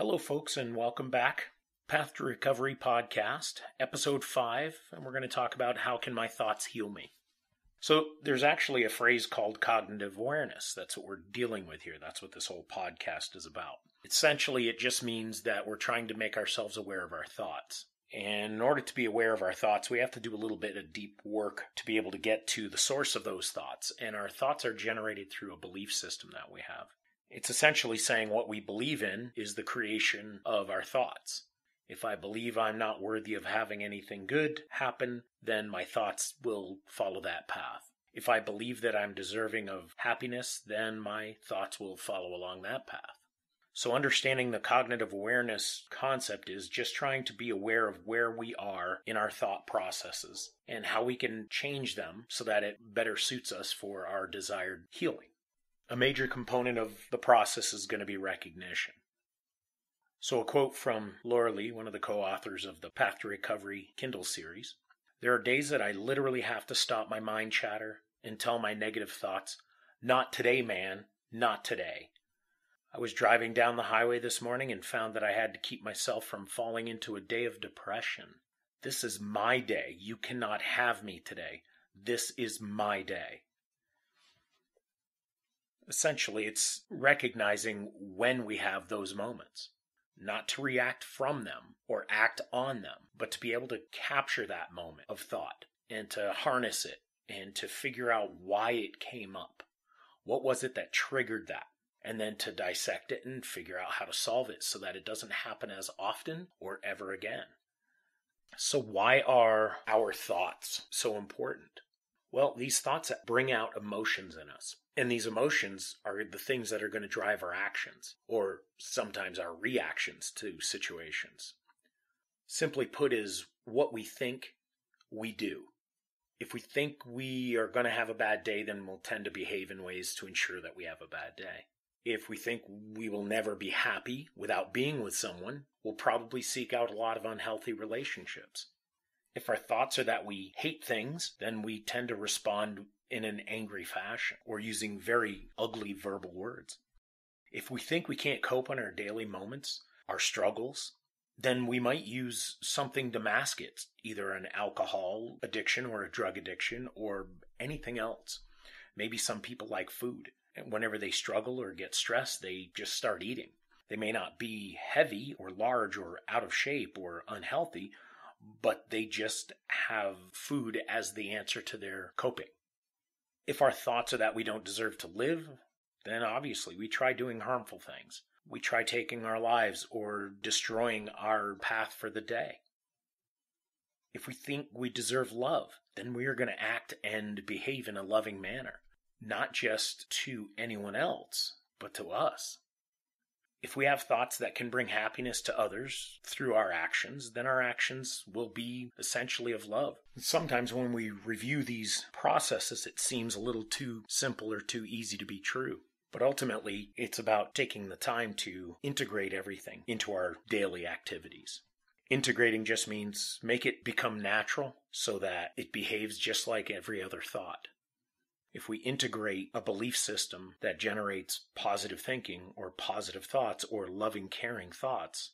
Hello, folks, and welcome back. Path to Recovery Podcast, Episode 5, and we're going to talk about how can my thoughts heal me. So there's actually a phrase called cognitive awareness. That's what we're dealing with here. That's what this whole podcast is about. Essentially, it just means that we're trying to make ourselves aware of our thoughts. And in order to be aware of our thoughts, we have to do a little bit of deep work to be able to get to the source of those thoughts. And our thoughts are generated through a belief system that we have. It's essentially saying what we believe in is the creation of our thoughts. If I believe I'm not worthy of having anything good happen, then my thoughts will follow that path. If I believe that I'm deserving of happiness, then my thoughts will follow along that path. So understanding the cognitive awareness concept is just trying to be aware of where we are in our thought processes and how we can change them so that it better suits us for our desired healing. A major component of the process is going to be recognition. So a quote from Laura Lee, one of the co-authors of the Path to Recovery Kindle series. There are days that I literally have to stop my mind chatter and tell my negative thoughts, "Not today, man, not today." I was driving down the highway this morning and found that I had to keep myself from falling into a day of depression. This is my day. You cannot have me today. This is my day. Essentially, it's recognizing when we have those moments, not to react from them or act on them, but to be able to capture that moment of thought and to harness it and to figure out why it came up. What was it that triggered that? And then to dissect it and figure out how to solve it so that it doesn't happen as often or ever again. So why are our thoughts so important? Well, these thoughts bring out emotions in us. And these emotions are the things that are going to drive our actions, or sometimes our reactions to situations. Simply put is what we think, we do. If we think we are going to have a bad day, then we'll tend to behave in ways to ensure that we have a bad day. If we think we will never be happy without being with someone, we'll probably seek out a lot of unhealthy relationships. If our thoughts are that we hate things, then we tend to respond in an angry fashion or using very ugly verbal words. If we think we can't cope in our daily moments, our struggles, then we might use something to mask it, either an alcohol addiction or a drug addiction or anything else. Maybe some people like food, and whenever they struggle or get stressed, they just start eating. They may not be heavy or large or out of shape or unhealthy, but they just have food as the answer to their coping. If our thoughts are that we don't deserve to live, then obviously we try doing harmful things. We try taking our lives or destroying our path for the day. If we think we deserve love, then we are going to act and behave in a loving manner, not just to anyone else, but to us. If we have thoughts that can bring happiness to others through our actions, then our actions will be essentially of love. Sometimes when we review these processes, it seems a little too simple or too easy to be true. But ultimately, it's about taking the time to integrate everything into our daily activities. Integrating just means make it become natural so that it behaves just like every other thought. If we integrate a belief system that generates positive thinking or positive thoughts or loving, caring thoughts,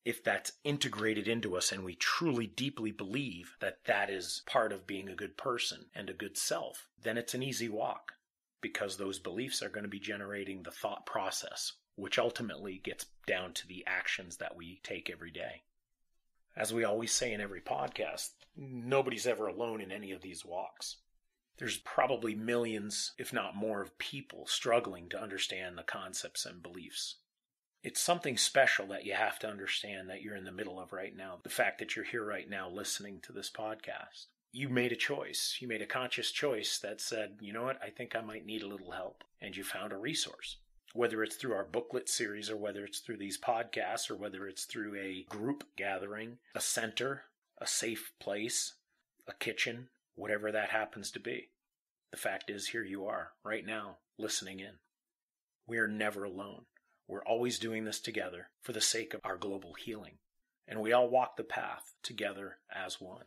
if that's integrated into us and we truly deeply believe that that is part of being a good person and a good self, then it's an easy walk because those beliefs are going to be generating the thought process, which ultimately gets down to the actions that we take every day. As we always say in every podcast, nobody's ever alone in any of these walks. There's probably millions, if not more, of people struggling to understand the concepts and beliefs. It's something special that you have to understand that you're in the middle of right now. The fact that you're here right now listening to this podcast. You made a choice. You made a conscious choice that said, you know what, I think I might need a little help. And you found a resource. Whether it's through our booklet series or whether it's through these podcasts or whether it's through a group gathering, a center, a safe place, a kitchen, whatever that happens to be. The fact is, here you are, right now, listening in. We are never alone. We're always doing this together for the sake of our global healing. And we all walk the path together as one.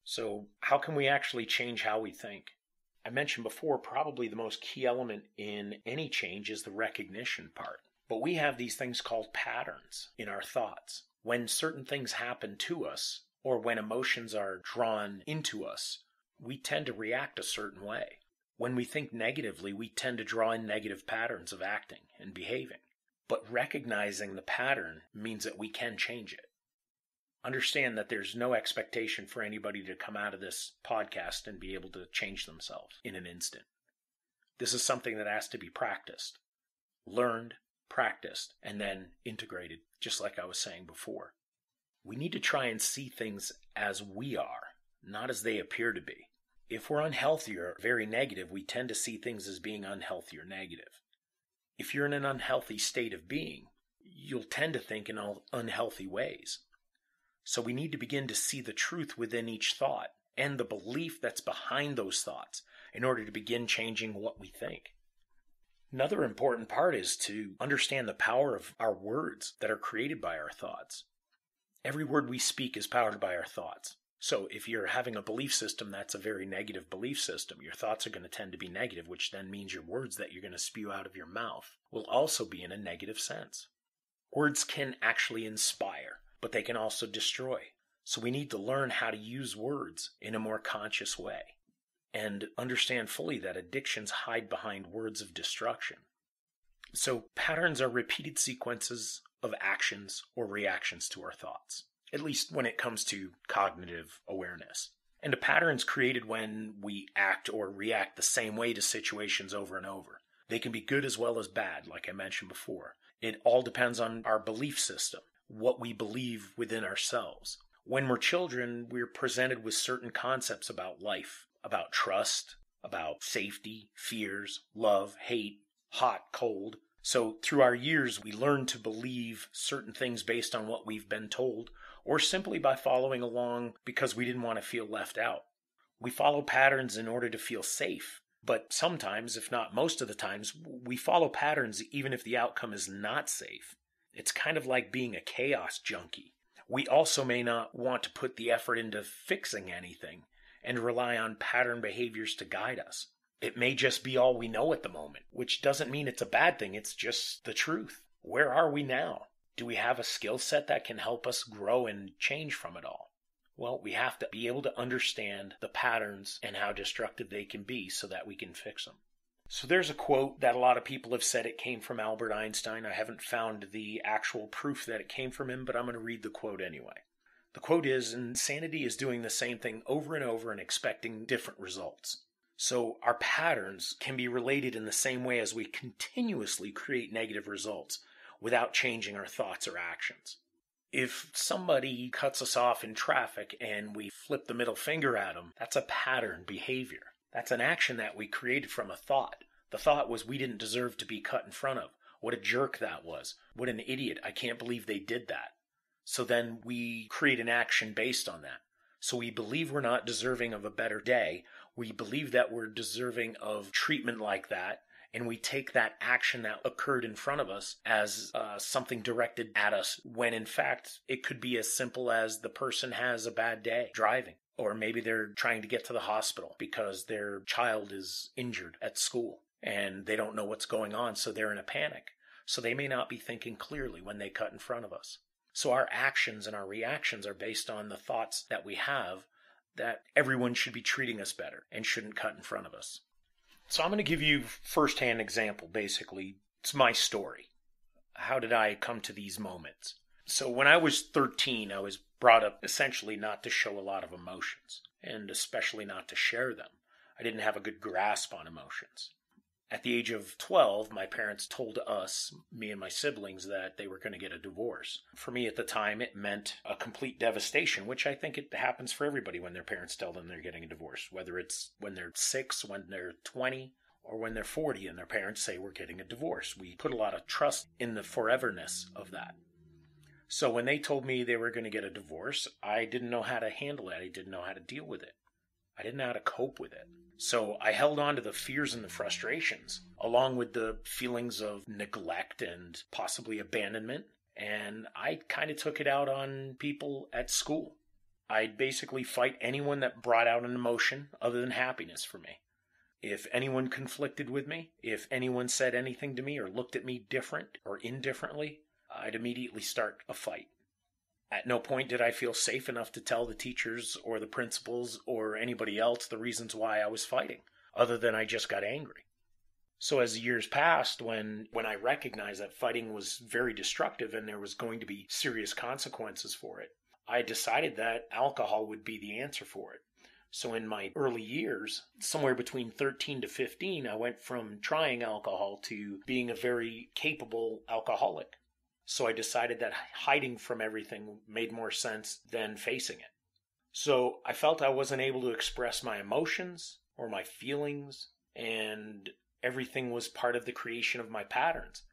So how can we actually change how we think? I mentioned before, probably the most key element in any change is the recognition part. But we have these things called patterns in our thoughts. When certain things happen to us, or when emotions are drawn into us, we tend to react a certain way. When we think negatively, we tend to draw in negative patterns of acting and behaving. But recognizing the pattern means that we can change it. Understand that there's no expectation for anybody to come out of this podcast and be able to change themselves in an instant. This is something that has to be practiced, learned, practiced, and then integrated, just like I was saying before. We need to try and see things as we are, not as they appear to be. If we're unhealthy or very negative, we tend to see things as being unhealthy or negative. If you're in an unhealthy state of being, you'll tend to think in unhealthy ways. So we need to begin to see the truth within each thought and the belief that's behind those thoughts in order to begin changing what we think. Another important part is to understand the power of our words that are created by our thoughts. Every word we speak is powered by our thoughts. So if you're having a belief system that's a very negative belief system, your thoughts are going to tend to be negative, which then means your words that you're going to spew out of your mouth will also be in a negative sense. Words can actually inspire, but they can also destroy. So we need to learn how to use words in a more conscious way and understand fully that addictions hide behind words of destruction. So patterns are repeated sequences of actions or reactions to our thoughts, at least when it comes to cognitive awareness. And a pattern is created when we act or react the same way to situations over and over. They can be good as well as bad, like I mentioned before. It all depends on our belief system, what we believe within ourselves. When we're children, we're presented with certain concepts about life, about trust, about safety, fears, love, hate, hot, cold. So through our years, we learn to believe certain things based on what we've been told, or simply by following along because we didn't want to feel left out. We follow patterns in order to feel safe, but sometimes, if not most of the times, we follow patterns even if the outcome is not safe. It's kind of like being a chaos junkie. We also may not want to put the effort into fixing anything and rely on pattern behaviors to guide us. It may just be all we know at the moment, which doesn't mean it's a bad thing, it's just the truth. Where are we now? Do we have a skill set that can help us grow and change from it all? Well, we have to be able to understand the patterns and how destructive they can be so that we can fix them. So there's a quote that a lot of people have said it came from Albert Einstein. I haven't found the actual proof that it came from him, but I'm going to read the quote anyway. The quote is, "Insanity is doing the same thing over and over and expecting different results." So our patterns can be related in the same way as we continuously create negative results without changing our thoughts or actions. If somebody cuts us off in traffic and we flip the middle finger at them, that's a pattern behavior. That's an action that we created from a thought. The thought was we didn't deserve to be cut in front of. What a jerk that was. What an idiot. I can't believe they did that. So then we create an action based on that. So we believe we're not deserving of a better day. We believe that we're deserving of treatment like that. And we take that action that occurred in front of us as something directed at us, when in fact it could be as simple as the person has a bad day driving. Or maybe they're trying to get to the hospital because their child is injured at school and they don't know what's going on, so they're in a panic. So they may not be thinking clearly when they cut in front of us. So our actions and our reactions are based on the thoughts that we have that everyone should be treating us better and shouldn't cut in front of us. So I'm going to give you firsthand example, basically. It's my story. How did I come to these moments? So when I was 13, I was brought up essentially not to show a lot of emotions, and especially not to share them. I didn't have a good grasp on emotions. At the age of 12, my parents told us, me and my siblings, that they were going to get a divorce. For me at the time, it meant a complete devastation, which I think it happens for everybody when their parents tell them they're getting a divorce, whether it's when they're 6, when they're 20, or when they're 40 and their parents say we're getting a divorce. We put a lot of trust in the foreverness of that. So when they told me they were going to get a divorce, I didn't know how to handle it. I didn't know how to deal with it. I didn't know how to cope with it. So I held on to the fears and the frustrations, along with the feelings of neglect and possibly abandonment. And I kind of took it out on people at school. I'd basically fight anyone that brought out an emotion other than happiness for me. If anyone conflicted with me, if anyone said anything to me or looked at me different or indifferently, I'd immediately start a fight. At no point did I feel safe enough to tell the teachers or the principals or anybody else the reasons why I was fighting, other than I just got angry. So as the years passed, when I recognized that fighting was very destructive and there was going to be serious consequences for it, I decided that alcohol would be the answer for it. So in my early years, somewhere between 13 to 15, I went from trying alcohol to being a very capable alcoholic. So I decided that hiding from everything made more sense than facing it. So I felt I wasn't able to express my emotions or my feelings, and everything was part of the creation of my patterns.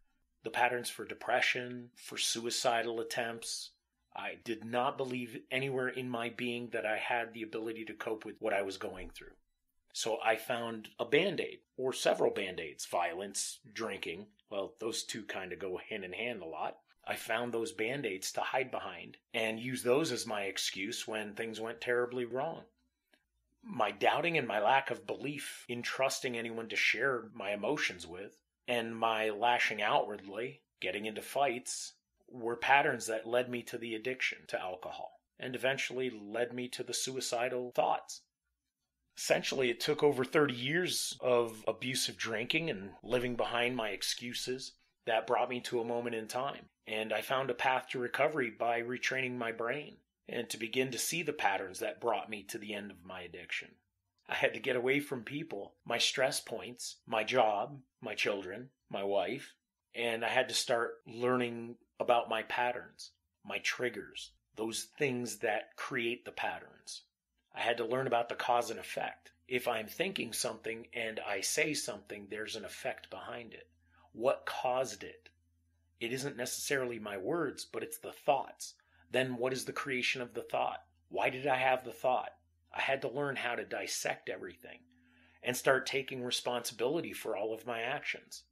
The patterns for depression, for suicidal attempts. I did not believe anywhere in my being that I had the ability to cope with what I was going through. So I found a Band-Aid, or several Band-Aids, violence, drinking. Well, those two kind of go hand in hand a lot. I found those Band-Aids to hide behind and use those as my excuse when things went terribly wrong. My doubting and my lack of belief in trusting anyone to share my emotions with, and my lashing outwardly, getting into fights, were patterns that led me to the addiction to alcohol and eventually led me to the suicidal thoughts. Essentially, it took over 30 years of abusive drinking and living behind my excuses that brought me to a moment in time. And I found a path to recovery by retraining my brain and to begin to see the patterns that brought me to the end of my addiction. I had to get away from people, my stress points, my job, my children, my wife, and I had to start learning about my patterns, my triggers, those things that create the patterns. I had to learn about the cause and effect. If I'm thinking something and I say something, there's an effect behind it. What caused it? It isn't necessarily my words, but it's the thoughts. Then what is the creation of the thought? Why did I have the thought? I had to learn how to dissect everything and start taking responsibility for all of my actions.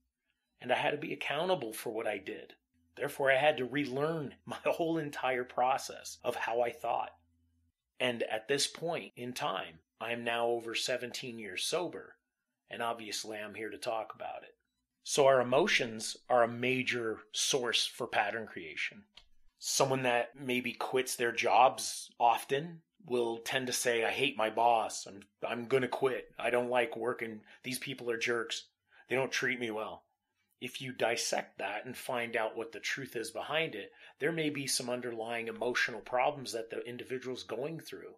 And I had to be accountable for what I did. Therefore, I had to relearn my whole entire process of how I thought. And at this point in time, I am now over 17 years sober, and obviously I'm here to talk about it. So our emotions are a major source for pattern creation. Someone that maybe quits their jobs often will tend to say, I hate my boss. I'm going to quit. I don't like working. These people are jerks. They don't treat me well. If you dissect that and find out what the truth is behind it, there may be some underlying emotional problems that the individual's going through.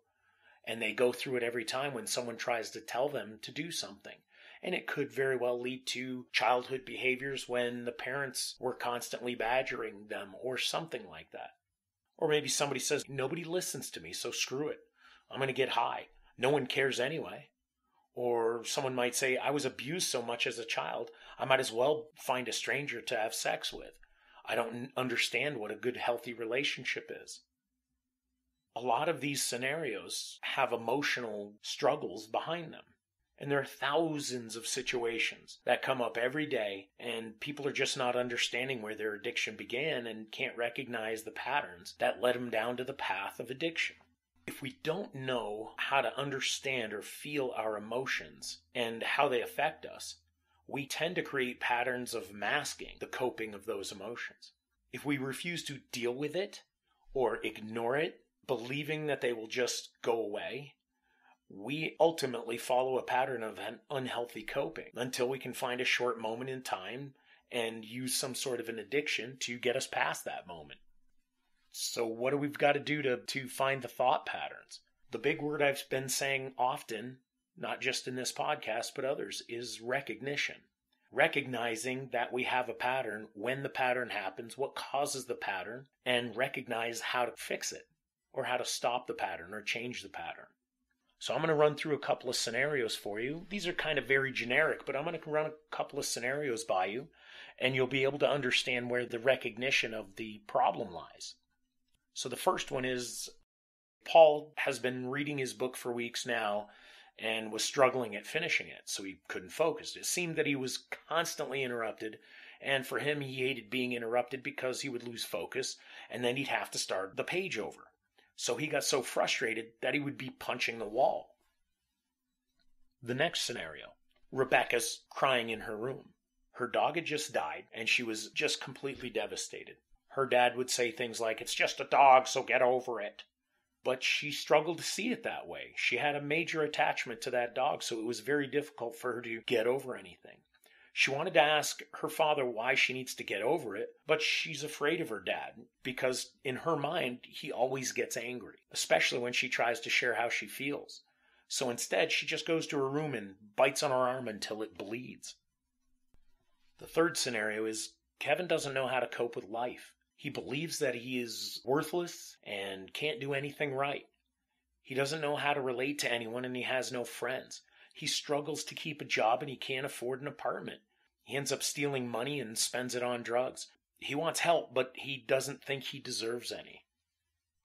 And they go through it every time when someone tries to tell them to do something. And it could very well lead to childhood behaviors when the parents were constantly badgering them or something like that. Or maybe somebody says, nobody listens to me, so screw it. I'm going to get high. No one cares anyway. Or someone might say, I was abused so much as a child, I might as well find a stranger to have sex with. I don't understand what a good, healthy relationship is. A lot of these scenarios have emotional struggles behind them. And there are thousands of situations that come up every day, and people are just not understanding where their addiction began and can't recognize the patterns that led them down to the path of addiction. If we don't know how to understand or feel our emotions and how they affect us, we tend to create patterns of masking the coping of those emotions. If we refuse to deal with it or ignore it, believing that they will just go away, we ultimately follow a pattern of an unhealthy coping until we can find a short moment in time and use some sort of an addiction to get us past that moment. So what do we've got to do to find the thought patterns? The big word I've been saying often, not just in this podcast, but others, is recognition. Recognizing that we have a pattern, when the pattern happens, what causes the pattern, and recognize how to fix it, or how to stop the pattern or change the pattern. So I'm going to run through a couple of scenarios for you. These are kind of very generic, but I'm going to run a couple of scenarios by you, and you'll be able to understand where the recognition of the problem lies. So the first one is, Paul has been reading his book for weeks now and was struggling at finishing it, so he couldn't focus. It seemed that he was constantly interrupted, and for him, he hated being interrupted because he would lose focus, and then he'd have to start the page over. So he got so frustrated that he would be punching the wall. The next scenario. Rebecca's crying in her room. Her dog had just died, and she was just completely devastated. Her dad would say things like, "It's just a dog, so get over it." But she struggled to see it that way. She had a major attachment to that dog, so it was very difficult for her to get over anything. She wanted to ask her father why she needs to get over it, but she's afraid of her dad because in her mind, he always gets angry, especially when she tries to share how she feels. So instead, she just goes to her room and bites on her arm until it bleeds. The third scenario is Kevin doesn't know how to cope with life. He believes that he is worthless and can't do anything right. He doesn't know how to relate to anyone and he has no friends. He struggles to keep a job and he can't afford an apartment. He ends up stealing money and spends it on drugs. He wants help, but he doesn't think he deserves any.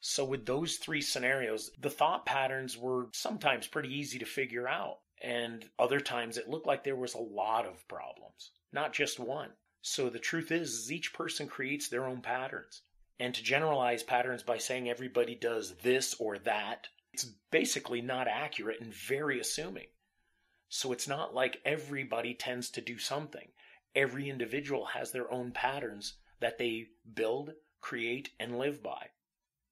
So with those three scenarios, the thought patterns were sometimes pretty easy to figure out. And other times it looked like there was a lot of problems, not just one. So the truth is each person creates their own patterns. And to generalize patterns by saying everybody does this or that, it's basically not accurate and very assuming. So it's not like everybody tends to do something. Every individual has their own patterns that they build, create, and live by.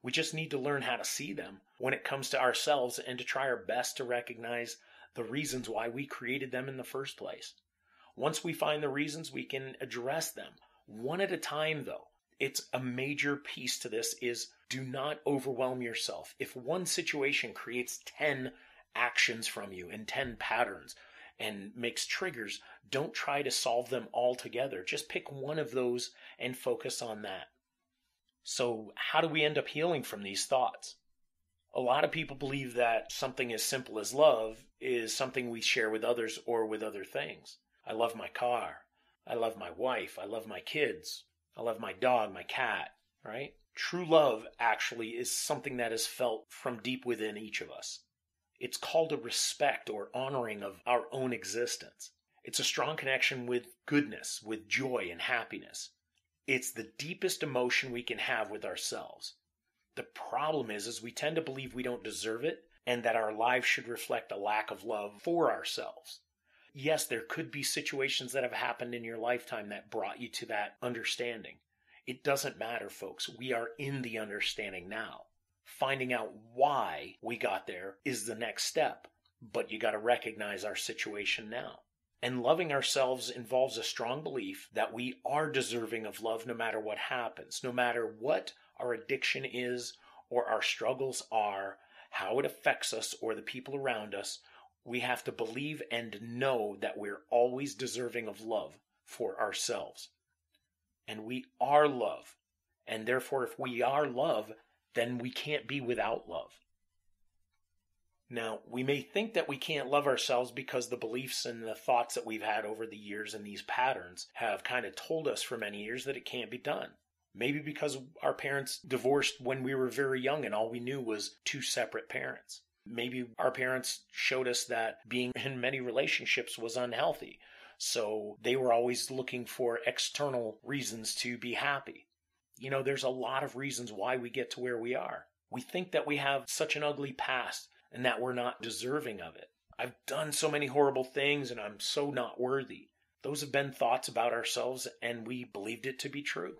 We just need to learn how to see them when it comes to ourselves and to try our best to recognize the reasons why we created them in the first place. Once we find the reasons, we can address them. One at a time, though. It's a major piece to this is do not overwhelm yourself. If one situation creates 10 actions from you and 10 patterns and makes triggers, don't try to solve them all together. Just pick one of those and focus on that. So how do we end up healing from these thoughts? A lot of people believe that something as simple as love is something we share with others or with other things. I love my car. I love my wife. I love my kids. I love my dog, my cat, right? True love actually is something that is felt from deep within each of us. It's called a respect or honoring of our own existence. It's a strong connection with goodness, with joy and happiness. It's the deepest emotion we can have with ourselves. The problem is we tend to believe we don't deserve it and that our lives should reflect a lack of love for ourselves. Yes, there could be situations that have happened in your lifetime that brought you to that understanding. It doesn't matter, folks. We are in the understanding now. Finding out why we got there is the next step, but you got to recognize our situation now. And loving ourselves involves a strong belief that we are deserving of love no matter what happens, no matter what our addiction is or our struggles are, how it affects us or the people around us. We have to believe and know that we're always deserving of love for ourselves. And we are love. And therefore, if we are love, then we can't be without love. Now, we may think that we can't love ourselves because the beliefs and the thoughts that we've had over the years and these patterns have kind of told us for many years that it can't be done. Maybe because our parents divorced when we were very young and all we knew was two separate parents. Maybe our parents showed us that being in many relationships was unhealthy, so they were always looking for external reasons to be happy. You know, there's a lot of reasons why we get to where we are. We think that we have such an ugly past and that we're not deserving of it. I've done so many horrible things and I'm so not worthy. Those have been thoughts about ourselves and we believed it to be true.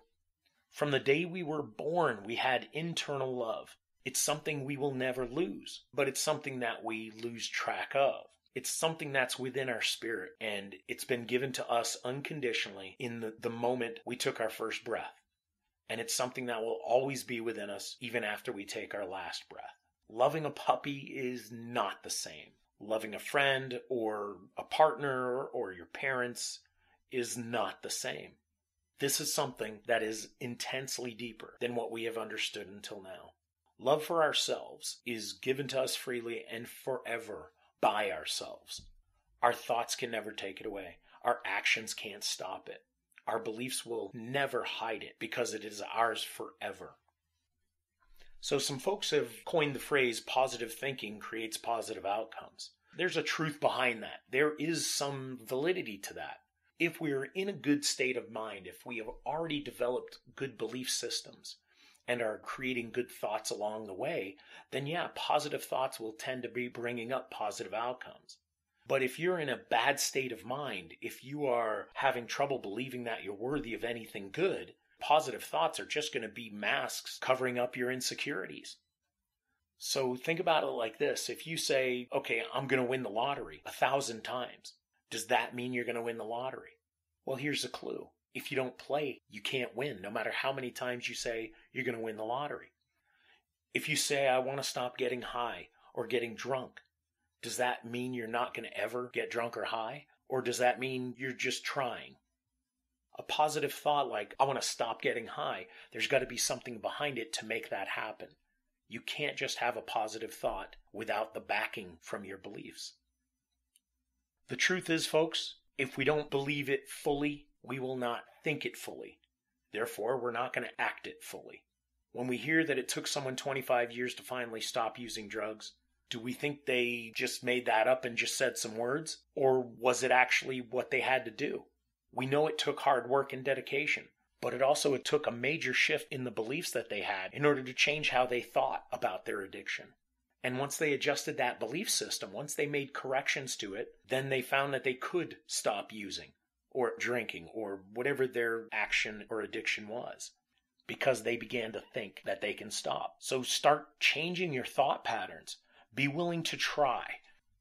From the day we were born, we had internal love. It's something we will never lose, but it's something that we lose track of. It's something that's within our spirit, and it's been given to us unconditionally in the moment we took our first breath. And it's something that will always be within us even after we take our last breath. Loving a puppy is not the same. Loving a friend or a partner or your parents is not the same. This is something that is intensely deeper than what we have understood until now. Love for ourselves is given to us freely and forever by ourselves. Our thoughts can never take it away. Our actions can't stop it. Our beliefs will never hide it because it is ours forever. So some folks have coined the phrase positive thinking creates positive outcomes. There's a truth behind that. There is some validity to that. If we're in a good state of mind, if we have already developed good belief systems, and are creating good thoughts along the way, then yeah, positive thoughts will tend to be bringing up positive outcomes. But if you're in a bad state of mind, if you are having trouble believing that you're worthy of anything good, positive thoughts are just going to be masks covering up your insecurities. So think about it like this. If you say, okay, I'm going to win the lottery 1,000 times, does that mean you're going to win the lottery? Well, here's a clue. If you don't play, you can't win, no matter how many times you say you're going to win the lottery. If you say, I want to stop getting high or getting drunk, does that mean you're not going to ever get drunk or high? Or does that mean you're just trying? A positive thought like, I want to stop getting high, there's got to be something behind it to make that happen. You can't just have a positive thought without the backing from your beliefs. The truth is, folks, if we don't believe it fully, we will not think it fully. Therefore, we're not going to act it fully. When we hear that it took someone 25 years to finally stop using drugs, do we think they just made that up and just said some words? Or was it actually what they had to do? We know it took hard work and dedication, but it took a major shift in the beliefs that they had in order to change how they thought about their addiction. And once they adjusted that belief system, once they made corrections to it, then they found that they could stop using or drinking or whatever their action or addiction was, because they began to think that they can stop. So start changing your thought patterns. Be willing to try.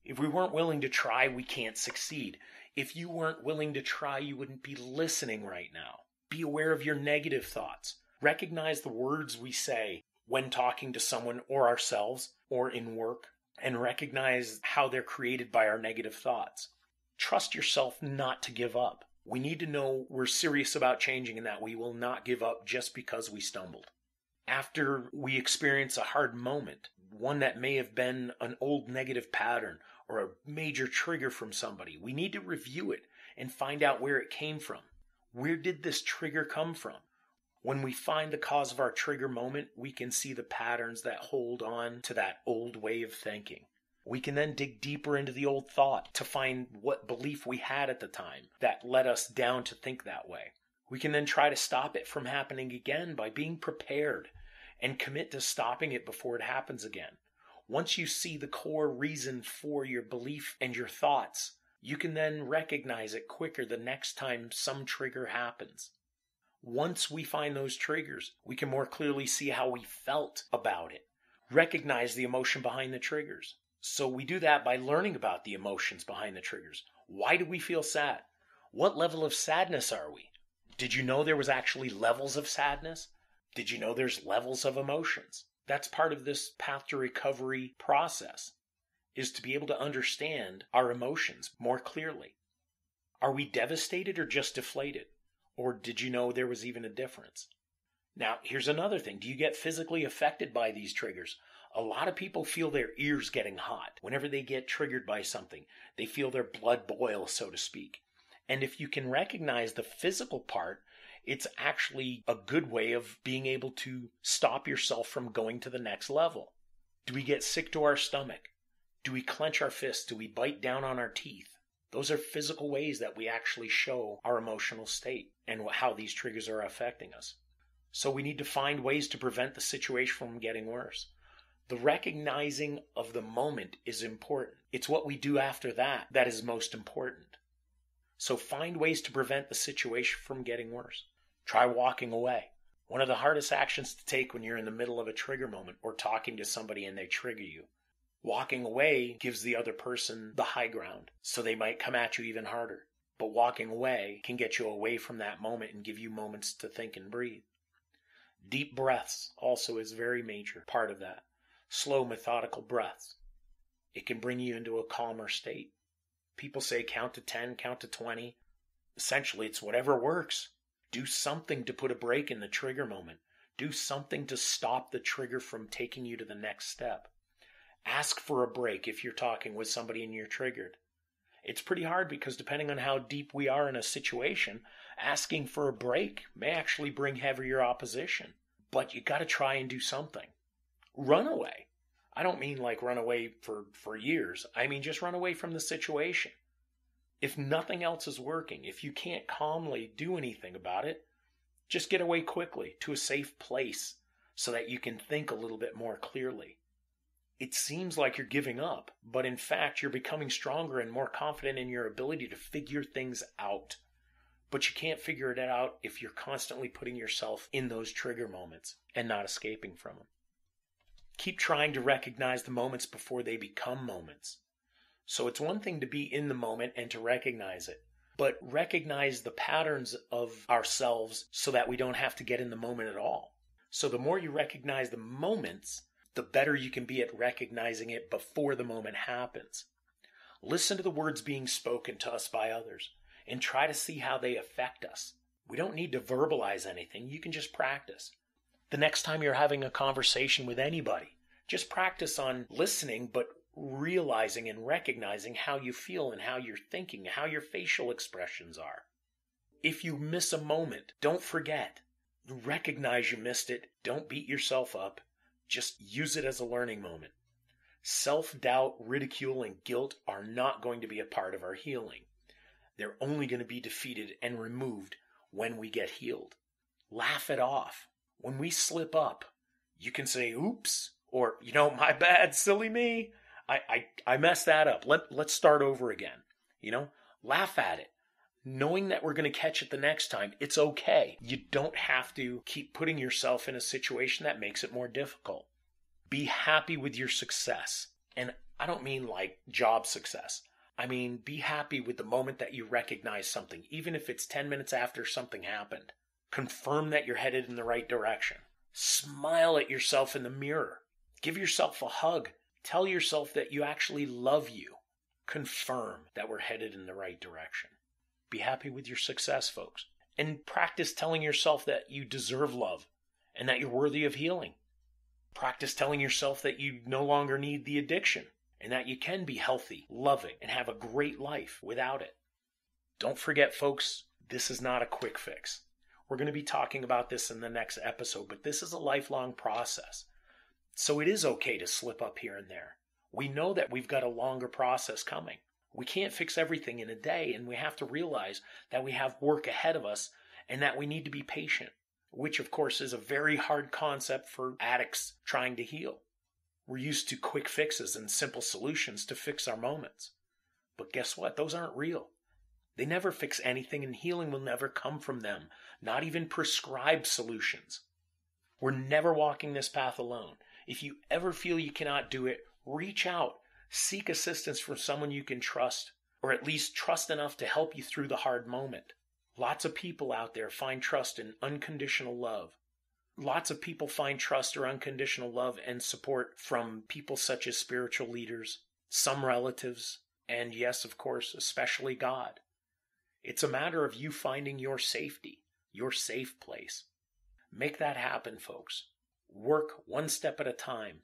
If we weren't willing to try, we can't succeed. If you weren't willing to try, you wouldn't be listening right now. Be aware of your negative thoughts. Recognize the words we say when talking to someone or ourselves or in work, and recognize how they're created by our negative thoughts. Trust yourself not to give up. We need to know we're serious about changing and that we will not give up just because we stumbled. After we experience a hard moment, one that may have been an old negative pattern or a major trigger from somebody, we need to review it and find out where it came from. Where did this trigger come from? When we find the cause of our trigger moment, we can see the patterns that hold on to that old way of thinking. We can then dig deeper into the old thought to find what belief we had at the time that led us down to think that way. We can then try to stop it from happening again by being prepared and commit to stopping it before it happens again. Once you see the core reason for your belief and your thoughts, you can then recognize it quicker the next time some trigger happens. Once we find those triggers, we can more clearly see how we felt about it, recognize the emotion behind the triggers. So we do that by learning about the emotions behind the triggers. Why do we feel sad? What level of sadness are we? Did you know there was actually levels of sadness? Did you know there's levels of emotions? That's part of this path to recovery process, is to be able to understand our emotions more clearly. Are we devastated or just deflated? Or did you know there was even a difference? Now, here's another thing. Do you get physically affected by these triggers? A lot of people feel their ears getting hot. Whenever they get triggered by something, they feel their blood boil, so to speak. And if you can recognize the physical part, it's actually a good way of being able to stop yourself from going to the next level. Do we get sick to our stomach? Do we clench our fists? Do we bite down on our teeth? Those are physical ways that we actually show our emotional state and how these triggers are affecting us. So we need to find ways to prevent the situation from getting worse. The recognizing of the moment is important. It's what we do after that that is most important. So find ways to prevent the situation from getting worse. Try walking away. One of the hardest actions to take when you're in the middle of a trigger moment or talking to somebody and they trigger you. Walking away gives the other person the high ground, so they might come at you even harder. But walking away can get you away from that moment and give you moments to think and breathe. Deep breaths also is a very major part of that. Slow, methodical breaths. It can bring you into a calmer state. People say count to 10, count to 20. Essentially, it's whatever works. Do something to put a break in the trigger moment. Do something to stop the trigger from taking you to the next step. Ask for a break if you're talking with somebody and you're triggered. It's pretty hard because depending on how deep we are in a situation, asking for a break may actually bring heavier opposition. But you got to try and do something. Run away. I don't mean like run away for years. I mean just run away from the situation. If nothing else is working, if you can't calmly do anything about it, just get away quickly to a safe place so that you can think a little bit more clearly. it seems like you're giving up, but in fact, you're becoming stronger and more confident in your ability to figure things out. But you can't figure it out if you're constantly putting yourself in those trigger moments and not escaping from them. Keep trying to recognize the moments before they become moments. So it's one thing to be in the moment and to recognize it, but recognize the patterns of ourselves so that we don't have to get in the moment at all. So the more you recognize the moments, the better you can be at recognizing it before the moment happens. Listen to the words being spoken to us by others and try to see how they affect us. We don't need to verbalize anything. You can just practice. The next time you're having a conversation with anybody, just practice on listening, but realizing and recognizing how you feel and how you're thinking, how your facial expressions are. If you miss a moment, don't forget. Recognize you missed it. Don't beat yourself up. Just use it as a learning moment. Self-doubt, ridicule, and guilt are not going to be a part of our healing. They're only going to be defeated and removed when we get healed. Laugh it off. When we slip up, you can say, oops, or, my bad, silly me. I messed that up. Let's start over again. Laugh at it. Knowing that we're going to catch it the next time, it's okay. You don't have to keep putting yourself in a situation that makes it more difficult. Be happy with your success. And I don't mean like job success. I mean, be happy with the moment that you recognize something, even if it's 10 minutes after something happened. Confirm that you're headed in the right direction. Smile at yourself in the mirror. Give yourself a hug. Tell yourself that you actually love you. Confirm that we're headed in the right direction. Be happy with your success, folks. And practice telling yourself that you deserve love and that you're worthy of healing. Practice telling yourself that you no longer need the addiction and that you can be healthy, loving, and have a great life without it. Don't forget, folks, this is not a quick fix. We're going to be talking about this in the next episode, but this is a lifelong process. So it is okay to slip up here and there. We know that we've got a longer process coming. We can't fix everything in a day, and we have to realize that we have work ahead of us and that we need to be patient, which of course is a very hard concept for addicts trying to heal. We're used to quick fixes and simple solutions to fix our moments. But guess what? Those aren't real. They never fix anything, and healing will never come from them, not even prescribed solutions. We're never walking this path alone. If you ever feel you cannot do it, reach out. Seek assistance from someone you can trust, or at least trust enough to help you through the hard moment. Lots of people out there find trust in unconditional love. Lots of people find trust or unconditional love and support from people such as spiritual leaders, some relatives, and yes, of course, especially God. It's a matter of you finding your safety, your safe place. Make that happen, folks. Work one step at a time.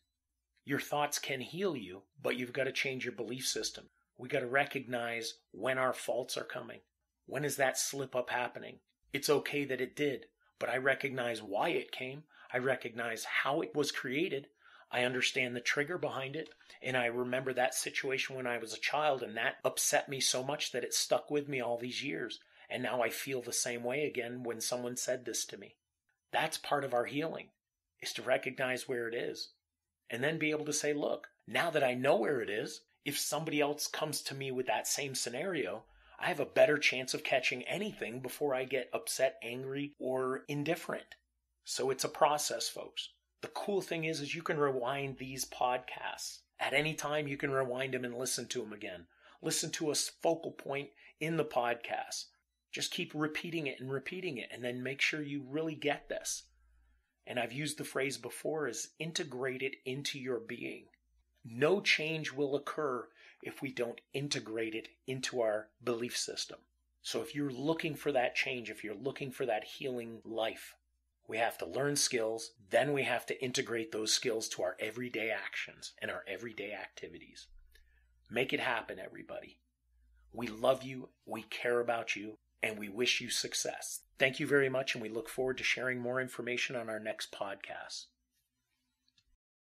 Your thoughts can heal you, but you've got to change your belief system. We got to recognize when our faults are coming. When is that slip up happening? It's okay that it did, but I recognize why it came. I recognize how it was created. I understand the trigger behind it. And I remember that situation when I was a child, and that upset me so much that it stuck with me all these years. And now I feel the same way again when someone said this to me. That's part of our healing, is to recognize where it is. And then be able to say, look, now that I know where it is, if somebody else comes to me with that same scenario, I have a better chance of catching anything before I get upset, angry, or indifferent. So it's a process, folks. The cool thing is you can rewind these podcasts. At any time, you can rewind them and listen to them again. Listen to a focal point in the podcast. Just keep repeating it, and then make sure you really get this. And I've used the phrase before, is integrate it into your being. No change will occur if we don't integrate it into our belief system. So if you're looking for that change, if you're looking for that healing life, we have to learn skills, then we have to integrate those skills to our everyday actions and our everyday activities. Make it happen, everybody. We love you, we care about you, and we wish you success. Thank you very much, and we look forward to sharing more information on our next podcast.